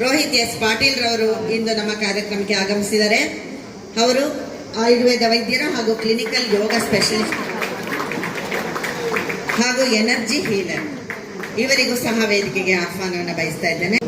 Rohit S Patil ರವರು ಇಂದು ನಮ್ಮ ಕಾರ್ಯಕ್ರಮಕ್ಕೆ ಆಗಮಿಸಿದ್ದಾರೆ. ಅವರು ಆಯುರ್ವೇದ ವೈದ್ಯರು ಹಾಗೂ ಕ್ಲಿನಿಕಲ್ ಯೋಗ ಸ್ಪೆಷಲಿಸ್ಟ್ ಹಾಗೂ ಎನರ್ಜಿ ಹೀಲರ್. ಇವರಿಗೂ ಸಹ ವೇದಿಕೆಗೆ ಆಹ್ವಾನವನ್ನು ಬಯಸ್ತಾ ಇದ್ದೇನೆ.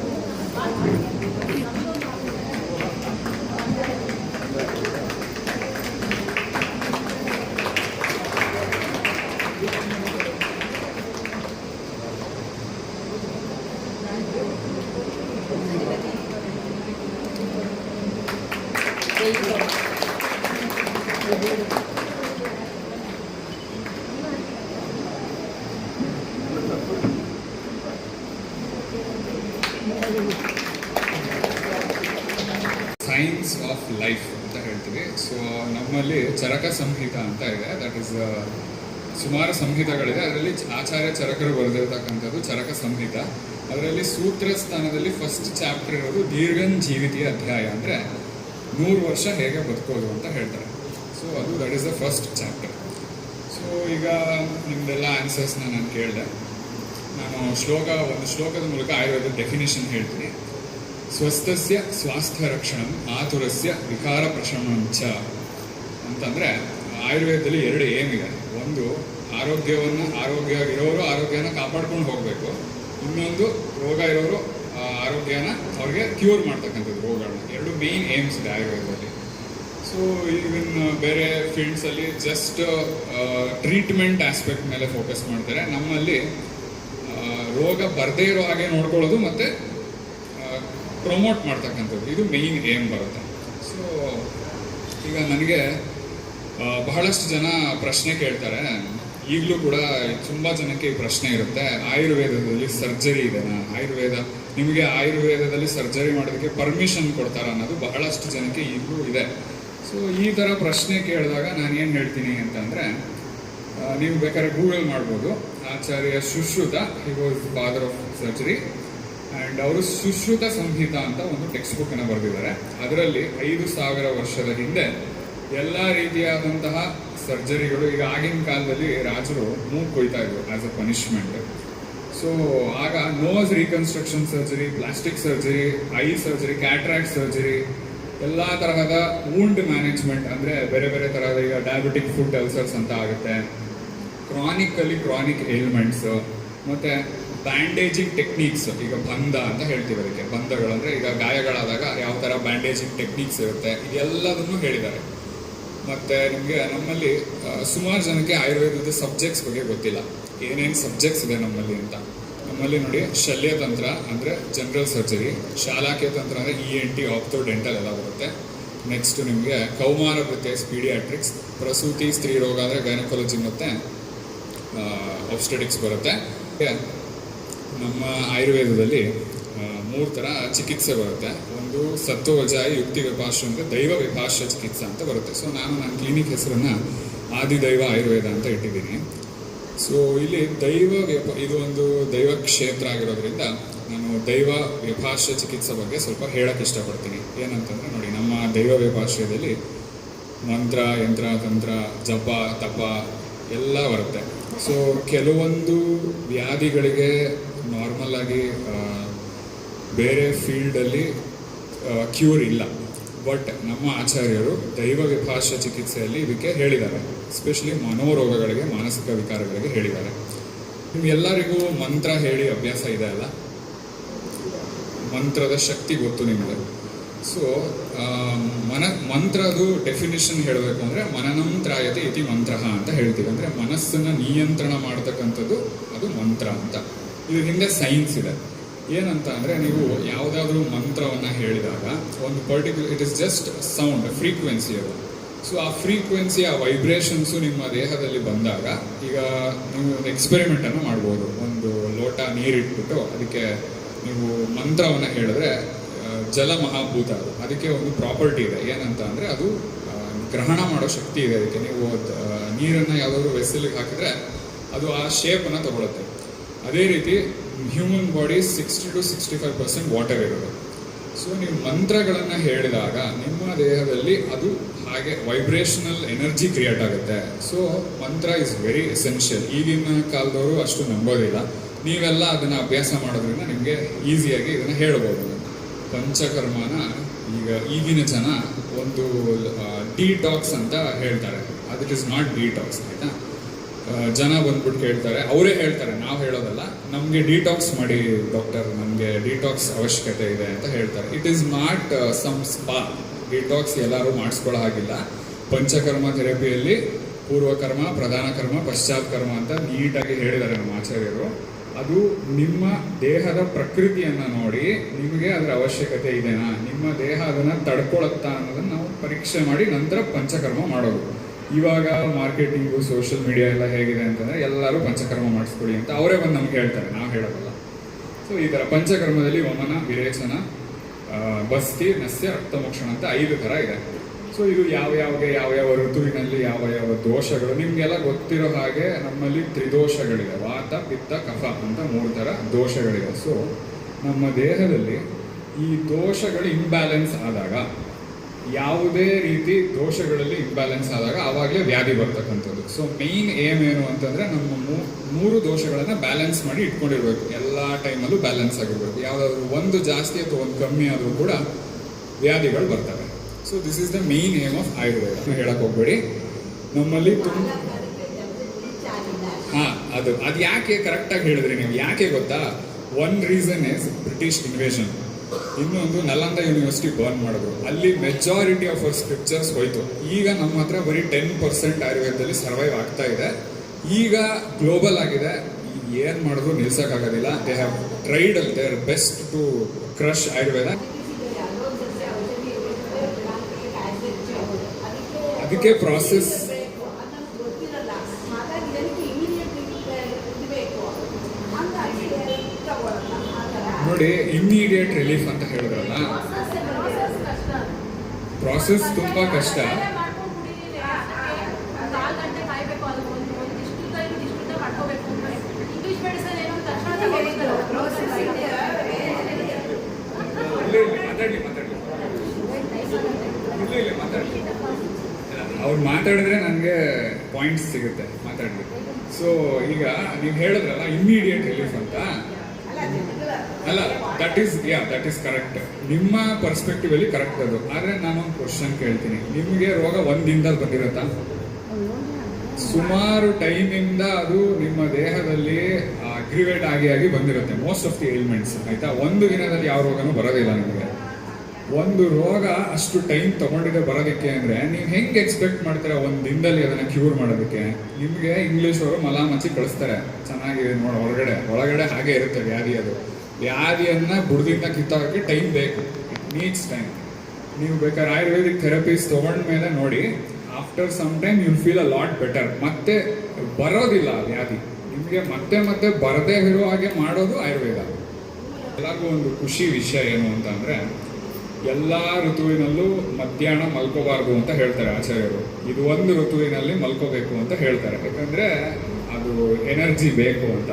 ಸೈನ್ಸ್ ಆಫ್ ಲೈಫ್ ಅಂತ ಹೇಳ್ತೀವಿ. ಸೊ ನಮ್ಮಲ್ಲಿ ಚರಕ ಸಂಹಿತ ಅಂತ ಇದೆ. ದಟ್ ಈಸ್ ಸುಮಾರು ಸಂಹಿತಗಳಿದೆ. ಅದರಲ್ಲಿ ಆಚಾರ್ಯ ಚರಕರು ಬರೆದಿರ್ತಕ್ಕಂಥದ್ದು ಚರಕ ಸಂಹಿತ. ಅದರಲ್ಲಿ ಸೂತ್ರ ಸ್ಥಾನದಲ್ಲಿ ಫಸ್ಟ್ ಚಾಪ್ಟರ್ ಇರೋದು ದೀರ್ಘನ್ ಜೀವಿತಿಯ ಅಧ್ಯಾಯ, ಅಂದರೆ 100 ವರ್ಷ ಹೇಗೆ ಬದುಕೋದು ಅಂತ ಹೇಳ್ತಾರೆ. ಸೊ ಅದು that is the first chapter. So ಈಗ ನಿಮ್ದೆಲ್ಲ ಆನ್ಸರ್ಸ್ನ ನಾನು ಕೇಳಿದೆ. ನಾನು ಒಂದು ಶ್ಲೋಕದ ಮೂಲಕ ಆಯುರ್ವೇದ ಡೆಫಿನೇಷನ್ ಹೇಳ್ತೀನಿ. ಸ್ವಸ್ಥಸ್ಯ ಸ್ವಾಸ್ಥ್ಯ ರಕ್ಷಣಂ ಆತುರಸ್ಯ ವಿಕಾರ ಪ್ರಶಮನಂ ಚ ಅಂತಂದರೆ ಆಯುರ್ವೇದದಲ್ಲಿ 2 ಏಮ್ ಇದೆ. ಒಂದು ಆರೋಗ್ಯವಾಗಿರೋರು ಆರೋಗ್ಯನ ಕಾಪಾಡ್ಕೊಂಡು ಹೋಗಬೇಕು. ಇನ್ನೊಂದು ರೋಗ ಇರೋರು ಆರೋಗ್ಯನ ಅವ್ರಿಗೆ ಕ್ಯೂರ್ ಮಾಡ್ತಕ್ಕಂಥದ್ದು ರೋಗಗಳನ್ನ. 2 ಮೇನ್ ಏಮ್ಸ್ ಇದೆ ಆಯುರ್ವೇದದಲ್ಲಿ. ಸೊ ಈವನ್ ಬೇರೆ ಫೀಲ್ಡ್ಸಲ್ಲಿ ಜಸ್ಟ್ ಟ್ರೀಟ್ಮೆಂಟ್ ಆಸ್ಪೆಕ್ಟ್ ಮೇಲೆ ಫೋಕಸ್ ಮಾಡ್ತಾರೆ. ನಮ್ಮಲ್ಲಿ ರೋಗ ಬರದೇ ಇರೋ ಹಾಗೆ ನೋಡ್ಕೊಳ್ಳೋದು ಮತ್ತು ಪ್ರಮೋಟ್ ಮಾಡ್ತಕ್ಕಂಥದ್ದು, ಇದು ಮೇಯ್ನ್ ಏಮ್ ಬರುತ್ತೆ. ಸೊ ಈಗ ನನಗೆ ಬಹಳಷ್ಟು ಜನ ಪ್ರಶ್ನೆ ಕೇಳ್ತಾರೆ. ಈಗಲೂ ಕೂಡ ತುಂಬ ಜನಕ್ಕೆ ಈ ಪ್ರಶ್ನೆ ಇರುತ್ತೆ, ಆಯುರ್ವೇದದಲ್ಲಿ ಸರ್ಜರಿ ಇದೆನಾ, ನಿಮಗೆ ಆಯುರ್ವೇದದಲ್ಲಿ ಸರ್ಜರಿ ಮಾಡೋದಕ್ಕೆ ಪರ್ಮಿಷನ್ ಕೊಡ್ತಾರ ಅನ್ನೋದು ಬಹಳಷ್ಟು ಜನಕ್ಕೆ ಈಗಲೂ ಇದೆ. ಸೊ ಈ ಥರ ಪ್ರಶ್ನೆ ಕೇಳಿದಾಗ ನಾನು ಏನು ಹೇಳ್ತೀನಿ ಅಂತಂದರೆ, ನೀವು ಬೇಕಾದ್ರೆ ಗೂಗಲ್ ಮಾಡ್ಬೋದು. Acharya Sushruta, he was father of surgery, and ಅವರು ಸುಶ್ರುತ ಸಂಹಿತ ಅಂತ ಒಂದು ಟೆಕ್ಸ್ಟ್ ಬುಕ್ಕನ್ನು ಬರೆದಿದ್ದಾರೆ. ಅದರಲ್ಲಿ 5000 ವರ್ಷದ ಹಿಂದೆ ಎಲ್ಲ ರೀತಿಯಾದಂತಹ ಸರ್ಜರಿಗಳು, ಈಗ ಆಗಿನ ಕಾಲದಲ್ಲಿ ರಾಜರು ಮೂಗು ಕೊಯ್ತಾ ಇದ್ರು ಆಸ್ ಅ ಪನಿಷ್ಮೆಂಟ್. ಸೊ ಆಗ nose reconstruction surgery, plastic surgery, eye surgery, cataract surgery, ಎಲ್ಲ ತರಹದ ವೂಂಡ್ ಮ್ಯಾನೇಜ್ಮೆಂಟ್, ಅಂದರೆ ಬೇರೆ ಬೇರೆ ತರಹದ, ಈಗ ಡಯಾಬಿಟಿಕ್ ಫುಡ್ ಅಲ್ಸರ್ಸ್ ಅಂತ ಆಗುತ್ತೆ, ಕ್ರಾನಿಕ್ ಏಲ್ಮೆಂಟ್ಸ್, ಮತ್ತು ಬ್ಯಾಂಡೇಜಿಂಗ್ ಟೆಕ್ನಿಕ್ಸ್. ಈಗ ಬಂಧ ಅಂತ ಹೇಳ್ತೀವಿ ಅದಕ್ಕೆ. ಬಂಧಗಳಂದರೆ ಈಗ ಗಾಯಗಳಾದಾಗ ಯಾವ ಥರ ಬ್ಯಾಂಡೇಜಿಂಗ್ ಟೆಕ್ನಿಕ್ಸ್ ಇರುತ್ತೆ, ಇದೆಲ್ಲದನ್ನು ಹೇಳಿದ್ದಾರೆ. ಮತ್ತು ನಿಮಗೆ ನಮ್ಮಲ್ಲಿ ಸುಮಾರು ಜನಕ್ಕೆ ಆಯುರ್ವೇದದ ಸಬ್ಜೆಕ್ಟ್ಸ್ ಬಗ್ಗೆ ಗೊತ್ತಿಲ್ಲ, ಏನೇನು ಸಬ್ಜೆಕ್ಟ್ಸ್ ಇದೆ ನಮ್ಮಲ್ಲಿ ಅಂತ. ನಮ್ಮಲ್ಲಿ ನೋಡಿ, ಶಲ್ಯತಂತ್ರ ಅಂದರೆ ಜನರಲ್ ಸರ್ಜರಿ, ಶಾಲಾಕ್ಯ ತಂತ್ರ ಅಂದರೆ ENT, ಆಪ್ತೋ, ಡೆಂಟಲ್ ಎಲ್ಲ ಬರುತ್ತೆ. ನೆಕ್ಸ್ಟ್ ನಿಮಗೆ ಕೌಮಾರ ವೃತ್ತೇಸ್, ಪೀಡಿಯಾಟ್ರಿಕ್ಸ್, ಪ್ರಸೂತಿ, ಸ್ತ್ರೀ ರೋಗ ಅಂದರೆ ಗೈನಕಾಲಜಿ ಮತ್ತು ಆಬ್ಸ್ಟೆಟಿಕ್ಸ್ ಬರುತ್ತೆ. ನಮ್ಮ ಆಯುರ್ವೇದದಲ್ಲಿ 3 ಥರ ಚಿಕಿತ್ಸೆ ಬರುತ್ತೆ. ಒಂದು ಸತ್ವವಜಾಯಿ, ಯುಕ್ತಿ ವಿಪಾಶ ಅಂತ, ದೈವ ವಿಪಾಶ ಚಿಕಿತ್ಸಾ ಅಂತ ಬರುತ್ತೆ. ಸೊ ನನ್ನ ಕ್ಲಿನಿಕ್ ಹೆಸರನ್ನು ಆದಿದೈವ ಆಯುರ್ವೇದ ಅಂತ ಇಟ್ಟಿದ್ದೀನಿ. ಸೊ ಇಲ್ಲಿ ಇದು ಒಂದು ದೈವ ಕ್ಷೇತ್ರ ಆಗಿರೋದ್ರಿಂದ ನಾನು ದೈವ ವಿಪಾಶ ಚಿಕಿತ್ಸೆ ಬಗ್ಗೆ ಸ್ವಲ್ಪ ಹೇಳಕ್ಕೆ ಇಷ್ಟಪಡ್ತೀನಿ. ಏನಂತಂದರೆ ನೋಡಿ, ನಮ್ಮ ದೈವ ವಿಪಾಶದಲ್ಲಿ ಮಂತ್ರ, ಯಂತ್ರ, ತಂತ್ರ, ಜಪ, ತಪ ಎಲ್ಲ ಬರುತ್ತೆ. ಸೊ ಕೆಲವೊಂದು ವ್ಯಾಧಿಗಳಿಗೆ ನಾರ್ಮಲ್ ಆಗಿ ಬೇರೆ ಫೀಲ್ಡಲ್ಲಿ ಕ್ಯೂರ್ ಇಲ್ಲ. ಬಟ್ ನಮ್ಮ ಆಚಾರ್ಯರು ದೈವ ವಿಪಾಶ ಚಿಕಿತ್ಸೆಯಲ್ಲಿ ಇದಕ್ಕೆ ಹೇಳಿದ್ದಾರೆ. ಎಸ್ಪೆಷಲಿ ಮನೋರೋಗಗಳಿಗೆ, ಮಾನಸಿಕ ವಿಕಾರಗಳಿಗೆ ಹೇಳಿದ್ದಾರೆ. ನಿಮ್ಗೆಲ್ಲರಿಗೂ ಮಂತ್ರ ಹೇಳಿ ಅಭ್ಯಾಸ ಇದೆ ಅಲ್ಲ, ಮಂತ್ರದ ಶಕ್ತಿ ಗೊತ್ತು ನಿಮಗೆ. ಸೊ ಮಂತ್ರದು ಡೆಫಿನಿಷನ್ ಹೇಳಬೇಕು ಅಂದರೆ ಮನನಂ ತ್ರಾಯತೆ ಇತಿ ಮಂತ್ರ ಅಂತ ಹೇಳ್ತೀವಿ. ಅಂದರೆ ಮನಸ್ಸನ್ನು ನಿಯಂತ್ರಣ ಮಾಡ್ತಕ್ಕಂಥದ್ದು ಅದು ಮಂತ್ರ ಅಂತ. ಇದ್ರ ಹಿಂದೆ ಸೈನ್ಸ್ ಇದೆ. ಏನಂತ ಅಂದರೆ, ನೀವು ಯಾವುದಾದ್ರೂ ಮಂತ್ರವನ್ನು ಹೇಳಿದಾಗ ಒಂದು particular, it is just sound, frequency ಅದು. ಸೊ ಆ ಫ್ರೀಕ್ವೆನ್ಸಿ, ಆ ವೈಬ್ರೇಷನ್ಸು ನಿಮ್ಮ ದೇಹದಲ್ಲಿ ಬಂದಾಗ, ಈಗ ನೀವು ಒಂದು ಎಕ್ಸ್ಪೆರಿಮೆಂಟನ್ನು ಮಾಡ್ಬೋದು. ಒಂದು ಲೋಟ ನೀರಿಟ್ಬಿಟ್ಟು ಅದಕ್ಕೆ ನೀವು ಮಂತ್ರವನ್ನು ಹೇಳಿದ್ರೆ, ಜಲ ಮಹಾಭೂತ ಅದು. ಅದಕ್ಕೆ ಒಂದು ಪ್ರಾಪರ್ಟಿ ಇದೆ. ಏನಂತ ಅಂದರೆ, ಅದು ಗ್ರಹಣ ಮಾಡೋ ಶಕ್ತಿ ಇದೆ ಅದಕ್ಕೆ. ನೀವು ನೀರನ್ನು ಯಾವುದಾದ್ರೂ ವೆಸಲಿಗೆ ಹಾಕಿದ್ರೆ ಅದು ಆ ಶೇಪನ್ನು ತಗೊಳುತ್ತೆ. ಅದೇ ರೀತಿ ಹ್ಯೂಮನ್ ಬಾಡಿ 60 to 65% ವಾಟರ್ ಇರೋದು. ಸೊ ನೀವು ಮಂತ್ರಗಳನ್ನು ಹೇಳಿದಾಗ ನಿಮ್ಮ ದೇಹದಲ್ಲಿ ಅದು ಹಾಗೆ ವೈಬ್ರೇಷನಲ್ ಎನರ್ಜಿ ಕ್ರಿಯೇಟ್ ಆಗುತ್ತೆ. ಸೊ ಮಂತ್ರ ಇಸ್ ವೆರಿ ಎಸೆನ್ಷಿಯಲ್. ಈಗಿನ ಕಾಲದವರು ಅಷ್ಟು ನಂಬೋದಿಲ್ಲ. ನೀವೆಲ್ಲ ಅದನ್ನು ಅಭ್ಯಾಸ ಮಾಡೋದ್ರಿಂದ ನಿಮಗೆ ಈಸಿಯಾಗಿ ಇದನ್ನು ಹೇಳ್ಬೋದು. ಪಂಚಕರ್ಮನ ಈಗ ಈಗಿನ ಜನ ಒಂದು ಡಿಟಾಕ್ಸ್ ಅಂತ ಹೇಳ್ತಾರೆ. ಅದು ಇಟ್ ಇಸ್ ನಾಟ್ ಡಿಟಾಕ್ಸ್, ಆಯಿತಾ. ಜನ ಬಂದ್ಬಿಟ್ಟು ಕೇಳ್ತಾರೆ, ಅವರೇ ಹೇಳ್ತಾರೆ, ನಾವು ಹೇಳೋದಲ್ಲ, ನಮಗೆ ಡಿಟಾಕ್ಸ್ ಮಾಡಿ ಡಾಕ್ಟರ್, ನಮಗೆ ಡಿಟಾಕ್ಸ್ ಅವಶ್ಯಕತೆ ಇದೆ ಅಂತ ಹೇಳ್ತಾರೆ. It is not some spa. Detox ಎಲ್ಲರೂ ಮಾಡಿಸ್ಕೊಳ್ಳೋ ಹಾಗಿಲ್ಲ. ಪಂಚಕರ್ಮ ಥೆರಪಿಯಲ್ಲಿ ಪೂರ್ವಕರ್ಮ, ಪ್ರಧಾನ ಕರ್ಮ, ಪಶ್ಚಾತ್ ಕರ್ಮ ಅಂತ ನೀಟಾಗಿ ಹೇಳಿದ್ದಾರೆ ನಮ್ಮ ಆಚಾರ್ಯರು. ಅದು ನಿಮ್ಮ ದೇಹದ ಪ್ರಕೃತಿಯನ್ನು ನೋಡಿ ನಿಮಗೆ ಅದರ ಅವಶ್ಯಕತೆ ಇದೆನಾ, ನಿಮ್ಮ ದೇಹ ಅದನ್ನು ತಡ್ಕೊಳತ್ತಾ ಅನ್ನೋದನ್ನು ನಾವು ಪರೀಕ್ಷೆ ಮಾಡಿ ನಂತರ ಪಂಚಕರ್ಮ ಮಾಡೋದು. ಇವಾಗ ಮಾರ್ಕೆಟಿಂಗು, ಸೋಷಿಯಲ್ ಮೀಡಿಯಾ ಎಲ್ಲ ಹೇಗಿದೆ ಅಂತಂದರೆ ಎಲ್ಲರೂ ಪಂಚಕರ್ಮ ಮಾಡಿಸ್ಕೊಳ್ಳಿ ಅಂತ ಅವರೇ ಬಂದು ನಮ್ಗೆ ಹೇಳ್ತಾರೆ, ನಾವು ಹೇಳೋದಲ್ಲ. ಸೊ ಈ ಥರ ಪಂಚಕರ್ಮದಲ್ಲಿ ವಮನ, ವಿರೇಚನ, ಬಸ್ತಿ, ನಸ್ಯ, ರಕ್ತಮೋಕ್ಷಣ ಅಂತ 5 ಥರ ಇದೆ. ಸೊ ಇದು ಯಾವ ಋತುವಿನಲ್ಲಿ ಯಾವ ದೋಷಗಳು, ನಿಮಗೆಲ್ಲ ಗೊತ್ತಿರೋ ಹಾಗೆ ನಮ್ಮಲ್ಲಿ ತ್ರಿದೋಷಗಳಿದೆ, ವಾತ, ಪಿತ್ತ, ಕಫ ಅಂತ 3 ಥರ ದೋಷಗಳಿದೆ. ಸೊ ನಮ್ಮ ದೇಹದಲ್ಲಿ ಈ ದೋಷಗಳು ಇಂಬ್ಯಾಲೆನ್ಸ್ ಆದಾಗ, ಯಾವುದೇ ರೀತಿ ದೋಷಗಳಲ್ಲಿ ಇಂಬ್ಯಾಲೆನ್ಸ್ ಆದಾಗ ಆವಾಗಲೇ ವ್ಯಾಧಿ ಬರ್ತಕ್ಕಂಥದ್ದು. ಸೊ ಮೇಯ್ನ್ ಏಮ್ ಏನು ಅಂತಂದರೆ ನಮ್ಮ 3 ದೋಷಗಳನ್ನು ಬ್ಯಾಲೆನ್ಸ್ ಮಾಡಿ ಇಟ್ಕೊಂಡಿರ್ಬೇಕು. ಎಲ್ಲ ಟೈಮಲ್ಲೂ ಬ್ಯಾಲೆನ್ಸ್ ಆಗಿರ್ಬೇಕು. ಯಾವುದಾದ್ರೂ ಒಂದು ಜಾಸ್ತಿ ಅಥವಾ ಒಂದು ಕಮ್ಮಿ ಆದರೂ ಕೂಡ ವ್ಯಾಧಿಗಳು ಬರ್ತವೆ. So this is the main aim of Ayurveda. ಹೇಳಕ್ ಹೋಗ್ಬೇಡಿ, ನಮ್ಮಲ್ಲಿ ಅದು ಯಾಕೆ ಕರೆಕ್ಟಾಗಿ ಹೇಳಿದ್ರಿ ನೀವು. ಯಾಕೆ ಗೊತ್ತಾ? One reason is British invasion. ಇನ್ನೊಂದು ನಲಂದ ಯೂನಿವರ್ಸಿಟಿ ಬರ್ನ್ ಮಾಡಿದ್ರು. ಅಲ್ಲಿ ಮೆಜಾರಿಟಿ ಆಫ್ ಅವರ್ ಸ್ಕ್ರಿಪ್ಚರ್ಸ್ ಹೋಯ್ತು. ಈಗ ನಮ್ಮ ಹತ್ರ ಬರೀ 10% ಆಯುರ್ವೇದದಲ್ಲಿ ಸರ್ವೈವ್ ಆಗ್ತಾ ಇದೆ. ಈಗ ಗ್ಲೋಬಲ್ ಆಗಿದೆ, ಏನು ಮಾಡಿದ್ರು ನಿಲ್ಸಕ್ಕಾಗೋದಿಲ್ಲ. They have tried their best to crush Ayurveda. ಅದಕ್ಕೆ ಪ್ರಾಸೆಸ್ ನೋಡಿ, ಇಮ್ಮಿಡಿಯೇಟ್ ರಿಲೀಫ್ ಅಂತ ಹೇಳಿದ್ರಲ್ಲ, ಪ್ರಾಸೆಸ್ ತುಂಬಾ ಕಷ್ಟ. ಅವ್ರು ಮಾತಾಡಿದ್ರೆ ನನಗೆ ಪಾಯಿಂಟ್ಸ್ ಸಿಗುತ್ತೆ ಮಾತಾಡಲಿಕ್ಕೆ. ಸೊ ಈಗ ನೀವು ಹೇಳಿದ್ರಲ್ಲ ಇಮ್ಮಿಡಿಯೇಟ್ ರಿಲೀಫ್ ಅಂತ, ಅಲ್ಲ, ದಟ್ ಈಸ್ ಕರೆಕ್ಟ್. ನಿಮ್ಮ ಪರ್ಸ್ಪೆಕ್ಟಿವ್ ಅಲ್ಲಿ ಕರೆಕ್ಟ್ ಅದು. ಆದ್ರೆ ನಾನೊಂದು ಕ್ವಶನ್ ಕೇಳ್ತೀನಿ, ನಿಮಗೆ ರೋಗ ಒಂದ್ ದಿನದಲ್ಲಿ ಬಂದಿರುತ್ತಾ? ಸುಮಾರು ಟೈಮಿಂದ ಅದು ನಿಮ್ಮ ದೇಹದಲ್ಲಿ ಅಗ್ರಿವೇಟ್ ಆಗಿ ಬಂದಿರುತ್ತೆ, ಮೋಸ್ಟ್ ಆಫ್ ದಿ ಏಲ್ಮೆಂಟ್ಸ್, ಆಯ್ತಾ. ಒಂದು ದಿನದಲ್ಲಿ ಯಾವ ರೋಗನೂ ಬರೋದಿಲ್ಲ ನಿಮಗೆ. ಒಂದು ರೋಗ ಅಷ್ಟು ಟೈಮ್ ತಗೊಂಡಿದೆ ಬರೋದಕ್ಕೆ ಅಂದ್ರೆ ನೀವು ಹೆಂಗೆ ಎಕ್ಸ್ಪೆಕ್ಟ್ ಮಾಡ್ತೀರಾ ಒಂದು ದಿನದಲ್ಲಿ ಅದನ್ನ ಕ್ಯೂರ್ ಮಾಡೋದಕ್ಕೆ? ನಿಮಗೆ ಇಂಗ್ಲಿಷ್ ಅವರು ಮಲ ಮಚ್ಚಿ ಕಳಿಸ್ತಾರೆ, ಚೆನ್ನಾಗಿದೆ ನೋಡಿ, ಒಳಗಡೆ ಹಾಗೆ ಇರುತ್ತೆ ವ್ಯಾಧಿ. ಅದು ವ್ಯಾಧಿಯನ್ನ ಬುಡದಿಂದ ಕಿತ್ತೋಗಕ್ಕೆ ಟೈಮ್ ಬೇಕು, ಇಟ್ ನೀಡ್ಸ್ ಟೈಮ್. ನೀವು ಬೇಕಾದ್ರೆ ಆಯುರ್ವೇದಿಕ್ ಥೆರಪೀಸ್ ತಗೊಂಡ್ಮೇಲೆ ನೋಡಿ, after some time you feel a lot better. ಮತ್ತೆ ಬರೋದಿಲ್ಲ ವ್ಯಾಧಿ ನಿಮಗೆ, ಮತ್ತೆ ಬರದೇ ಇರೋ ಹಾಗೆ ಮಾಡೋದು ಆಯುರ್ವೇದ. ಎಲ್ಲರಿಗೂ ಒಂದು ಖುಷಿ ವಿಷಯ ಏನು ಅಂತ ಅಂದ್ರೆ, ಎಲ್ಲ ಋತುವಿನಲ್ಲೂ ಮಧ್ಯಾಹ್ನ ಮಲ್ಕೋಬಾರ್ದು ಅಂತ ಹೇಳ್ತಾರೆ ಆಚಾರ್ಯರು. ಇದು ಒಂದು ಋತುವಿನಲ್ಲಿ ಮಲ್ಕೋಬೇಕು ಅಂತ ಹೇಳ್ತಾರೆ, ಯಾಕಂದ್ರೆ ಅದು ಎನರ್ಜಿ ಬೇಕು ಅಂತ.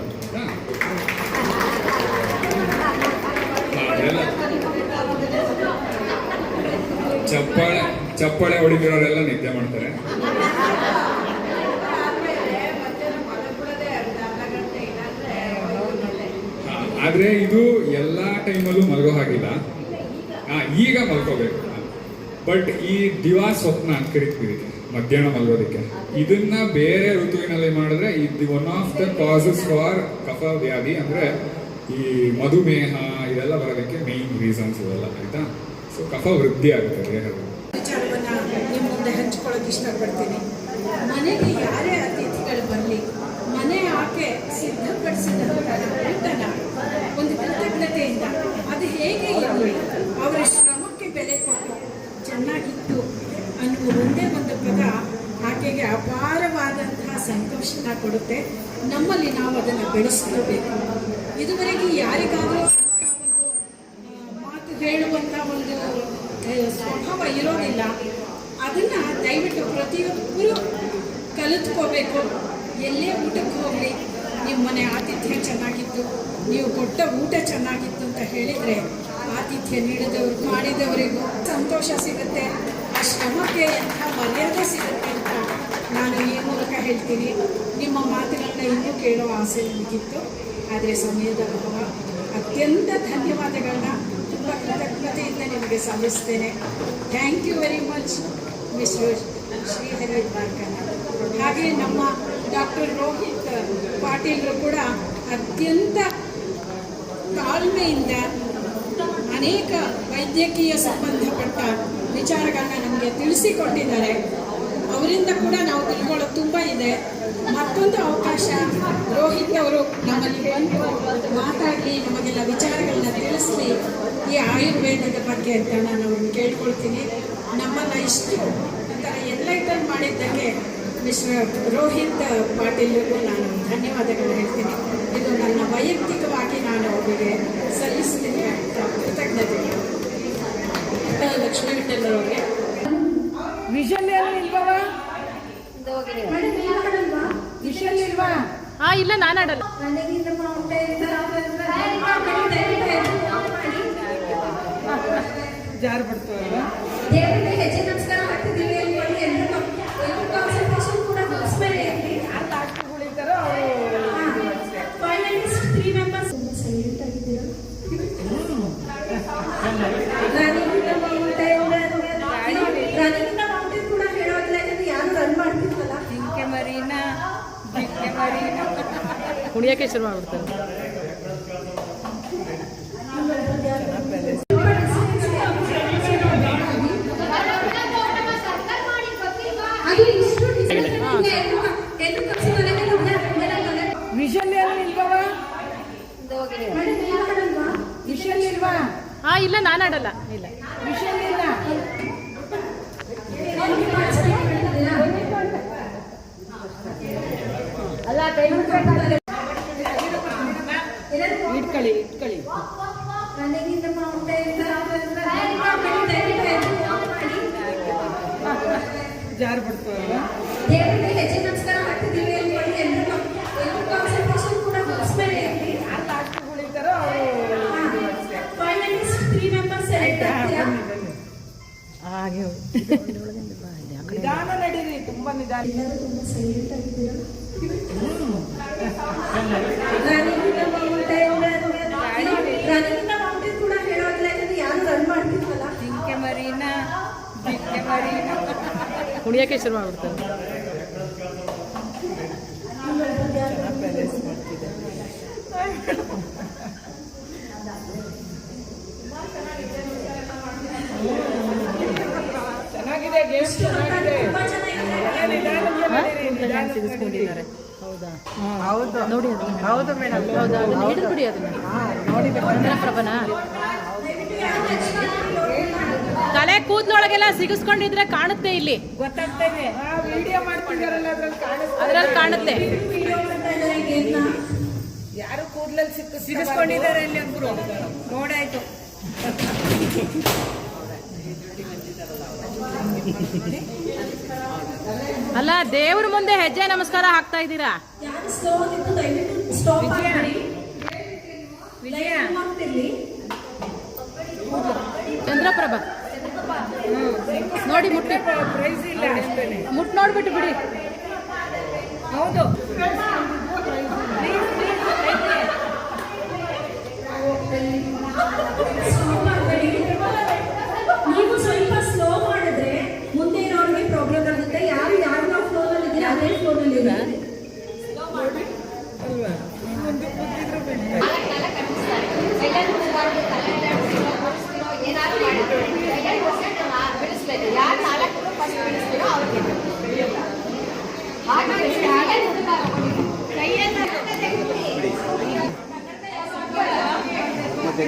ಚಪ್ಪಾಳೆ ಹೊಡಿತಿರೋರೆಲ್ಲ ನಿದ್ದೆ ಮಾಡ್ತಾರೆ. ಆದ್ರೆ ಇದು ಎಲ್ಲಾ ಟೈಮಲ್ಲೂ ಮಲ್ಗೋ ಹಾಗಿಲ್ಲ. ಈಗ ಮಲ್ಕೋಬೇಕು. ಬಟ್ ಈ ದಿವಾ ಸ್ವಪ್ನ ಅಂತ ಕರಿತೀವಿ ಮಧ್ಯಾಹ್ನ ಮಲ್ಗೋದಕ್ಕೆ, ಇದನ್ನ ಬೇರೆ ಋತುವಿನಲ್ಲಿ ಮಾಡಿದ್ರೆ ಇದು one of the causes for ಕಫ ವ್ಯಾಧಿ, ಅಂದ್ರೆ ಈ ಮಧುಮೇಹ ಇದೆಲ್ಲ ಬರೋದಕ್ಕೆ ಮೇನ್ ರೀಸನ್ಸ್ ಇವೆಲ್ಲ, ಆಯ್ತಾ. ಸೊ ಕಫ ವೃದ್ಧಿ ಆಗುತ್ತೆ ದೇಹದಲ್ಲಿ. ವಿಚಾರವನ್ನ ನಿಮ್ಮ ಮುಂದೆ ಹಂಚ್ಕೊಳ್ಳೋಕೆ ಇಷ್ಟಪಡ್ತೀನಿ. ಮನೆಗೆ ಯಾರೇ ಅತಿಥಿಗಳು ಬರಲಿ, ಮನೆ ಆಕೆ ಸಿದ್ಧಪಡಿಸಿದಂತಹ ಊಟನ ಒಂದು ಕೃತಜ್ಞತೆಯಿಂದ, ಅದು ಹೇಗೆ ಇರಲಿ, ಅವರ ಶ್ರಮಕ್ಕೆ ಬೆಲೆ ಕೊಟ್ಟು ಚೆನ್ನಾಗಿತ್ತು ಅನ್ನುವ ಒಂದೇ ಒಂದು ಪದ ಆಕೆಗೆ ಅಪಾರವಾದಂತಹ ಸಂತೋಷನ ಕೊಡುತ್ತೆ. ನಮ್ಮಲ್ಲಿ ನಾವು ಅದನ್ನು ಬೆಳೆಸ್ಕೋಬೇಕು. ಇದುವರೆಗೆ ಯಾರಿಗಾದರೂ ಒಂದು ಮಾತು ಹೇಳುವಂಥ ಒಂದು ಸ್ವಭಾವ ಇರೋದಿಲ್ಲ. ಅದನ್ನು ದಯವಿಟ್ಟು ಪ್ರತಿಯೊಬ್ಬರು ಕಲಿತ್ಕೋಬೇಕು. ಎಲ್ಲೇ ಊಟಕ್ಕೆ ಹೋಗಲಿ, ನಿಮ್ಮ ಮನೆ ಆತಿಥ್ಯ ಚೆನ್ನಾಗಿತ್ತು, ನೀವು ಕೊಟ್ಟ ಊಟ ಚೆನ್ನಾಗಿತ್ತು ಅಂತ ಹೇಳಿದರೆ ಆತಿಥ್ಯ ನೀಡಿದವರು ಮಾಡಿದವರಿಗೂ ಸಂತೋಷ ಸಿಗುತ್ತೆ, ಆ ಶ್ರಮಕ್ಕೆ ಎಂಥ ಮರ್ಯಾದೆ ಸಿಗುತ್ತೆ ಅಂತ ನಾನು ಈ ಮೂಲಕ ಹೇಳ್ತೀನಿ. ನಿಮ್ಮ ಮಾತುಗಳನ್ನ ಇನ್ನೂ ಕೇಳೋ ಆಸೆ ನನಗಿತ್ತು, ಆದರೆ ಸಮಯದ ಅಭಾವ. ಅತ್ಯಂತ ಧನ್ಯವಾದಗಳನ್ನ ತುಂಬ ಕೃತಜ್ಞತೆಯಿಂದ ನಿಮಗೆ ಸಲ್ಲಿಸ್ತೇನೆ. Thank you very much mister Srihari Barkana. ಹಾಗೆ ನಮ್ಮ ಡಾಕ್ಟರ್ ರೋಹಿತ್ ಪಾಟೀಲ್ರು ಕೂಡ ಅತ್ಯಂತ ತಾಳ್ಮೆಯಿಂದ ಅನೇಕ ವೈದ್ಯಕೀಯ ಸಂಬಂಧಪಟ್ಟ ವಿಚಾರಗಳನ್ನ ನಮಗೆ ತಿಳಿಸಿಕೊಟ್ಟಿದ್ದಾರೆ. ಅವರಿಂದ ಕೂಡ ನಾವು ತಿಳ್ಕೊಳ್ಳೋದು ತುಂಬ ಇದೆ. ಮತ್ತೊಂದು ಅವಕಾಶ ರೋಹಿತ್ ಅವರು ನಮ್ಮಲ್ಲಿ ಬಂದು ಮಾತಾಡಿ ನಮಗೆಲ್ಲ ವಿಚಾರಗಳನ್ನ ತಿಳಿಸ್ಲಿ ಈ ಆಯುರ್ವೇದದ ಬಗ್ಗೆ ಅಂತ ನಾನು ಅವ್ರನ್ನ ಕೇಳ್ಕೊಳ್ತೀನಿ. ನಮ್ಮನ್ನು ಇಷ್ಟು ಒಂಥರ ಎನ್ಲೈಟನ್ ಮಾಡಿದ್ದಕ್ಕೆ ಮಿಸ್ಟರ್ ರೋಹಿತ್ ಪಾಟೀಲ್ರಿಗೂ ನಾನು ಧನ್ಯವಾದಗಳು ಹೇಳ್ತೀನಿ. ಇದು ನನ್ನ ವೈಯಕ್ತಿಕವಾಗಿ ನಾನು ಅವರಿಗೆ ಸಲ್ಲಿಸ್ತೀನಿ ಕೃತಜ್ಞತೆಗಳು. ಲಕ್ಷ್ಮೀ ವಿಠಲ್ರವ್ರಿಗೆ ವಿಷನ್ ಇಲ್ವಾ? ವಿಷನ್ ಇಲ್ವಾ? ಇಲ್ಲ ನಾನು ಆಡಲ್ಲ. ಜಾರು ಬರ್ತವಲ್ಲ ದೇವರಿಗೆ ಹೆಜ್ಜೆ ನಮಸ್ಕಾರ ಹಾಕ್ತಿದ್ದೀವಿ ಅನ್ಕೊಂಡು ಎಲ್ಲರೂ ಕಾನ್ಸಂಟ್ರೇಷನ್ ಕೂಡ ಮುಗಿಸ್ಬೇಡಿ. ಫೈನಲಿಸ್ಟ್ 3 ಮೆಂಬರ್ಸ್ ಸೈಲೆಂಟ್ ಆಗಿದ್ದೀರಾ? ರನ್ನಿಂಗ್ ಮೌಂಟೇನ್ ಕೂಡ ಹೇಳೋದಿಲ್ಲ, ಯಾಕಂದ್ರೆ ಯಾರು ರನ್ ಮಾಡ್ತಿದ್ವಲ್ಲ. ಕುಣಿಯಕ್ಕೆ ಶುರು ಮಾಡ್ಬಿಡ್ತಾರೆ. ಅದು ಇಷ್ಟು ವಿಷನ್ ಇಲ್ವಾ? ವಿಷನ್ ಇಲ್ವಾ? ಇಲ್ಲ ನಾನು ಆಡಲ್ಲ. ಇಲ್ಲ ವಿಷನ್ ಇಲ್ಲ. ಅಲ್ಲ ಇಟ್ಕೊಳ್ಳಿ ರನ್ನಿಂಗ್ ಮೌಂಟೇನ್ ಜಾರು ಬರ್ತವಲ್ಲ ದೇವರಿಗೆ ಹೆಜ್ಜೆ ನಮಸ್ಕಾರ ಹಾಕ್ತಿದ್ದೀವಿ ಅನ್ಕೊಂಡು ಎಲ್ಲರೂ ಕಾನ್ಸಂಟ್ರೇಷನ್ ಕೂಡ ಮುಗಿಸ್ಬೇಡಿ. ಫೈನಲಿಸ್ಟ್ 3 ಮೆಂಬರ್ಸ್ ಸೆಲೆಕ್ಟ್ ಆಗ್ತೀರಾ? ಹಾಗೆ ನಿಧಾನ ನಡೀರಿ, ತುಂಬಾ ನಿಧಾನ. ಎಲ್ಲರೂ ತುಂಬ ಸೈಲೆಂಟ್ ಆಗಿದ್ದೀರಾ? ರನ್ನಿಂಗ್ ಮೌಂಟೇನ್ ಕೂಡ ಹೇಳೋದಿಲ್ಲ, ಯಾಕಂದ್ರೆ ಯಾರು ರನ್ ಮಾಡ್ತಿದ್ವಲ್ಲ. ಕುಣಿಯಕ್ಕೆ ಶುರು ಮಾಡ್ಬಿಡ್ತಾರೆ. ಚೆನ್ನಾಗಿದೆ ಗೇಮ್, ಚೆನ್ನಾಗಿದೆ. ಸಿಗಿಸ್ಕೊಂಡಿದ್ದಾರೆ. ಹೌದಾ? ಹೌದು ನೋಡಿ ಹೌದು ಮೇಡಮ್. ಹೌದಾ? ಹಿಡಿದು ಬಿಡಿ ಅದನ್ನ. ನೋಡಿ ಚಂದ್ರಪ್ರಭನ ತಲೆ ಕೂದಲೊಳಗೆಲ್ಲ ಸಿಗಿಸ್ಕೊಂಡಿದ್ರೆ ಕಾಣುತ್ತೆ, ಇಲ್ಲಿ ಗೊತ್ತಾಗ್ತಾ ಇದೆ. ವಿಡಿಯೋ ಮಾಡ್ತಿದಾರಲ್ಲ ಅದ್ರಲ್ಲಿ ಕಾಣುತ್ತೆ. ಯಾರು ಕೂದಲಲ್ಲಿ ಸಿಗಿಸ್ಕೊಂಡಿದ್ದಾರೆ ಇಲ್ಲಿ ಅಂದ್ರು ನೋಡಾಯ್ತು. ಅಲ್ಲ, ದೇವ್ರ ಮುಂದೆ ಹೆಜ್ಜೆ ನಮಸ್ಕಾರ ಹಾಕ್ತಾ ಇದ್ದೀರಾ? ಯಾರು ಸ್ಲೋ ಆಗಿತ್ತು ದಯವಿಟ್ಟು ಸ್ಟಾಪ್ ಮಾಡಿ. ವಿಜಯ ಮಾಡ್ತಿರ್ಲಿ. ಚಂದ್ರಪ್ರಭ ನೋಡಿ ಮುಟ್ಟಿ, ಪ್ರೈಸ್ ಇಲ್ಲ ಅಷ್ಟೇನೆ. ಮುಟ್ ನೋಡ್ಬಿಟ್ಟು ಬಿಡಿ. ಹೌದು ನೀವು ಸ್ವಲ್ಪ ಸ್ಲೋ ಮಾಡಿದ್ರೆ ಮುಂದೆ ಇರೋರಿಗೆ ಪ್ರಾಬ್ಲಮ್ ಆಗುತ್ತೆ. ಯಾರು ಯಾವ ಫ್ಲೋನಲ್ಲಿ ಇದ್ದೀರಾ ಅದೇ ಫ್ಲೋನಲ್ಲಿ ಇರಿ. ಮತ್ತೆ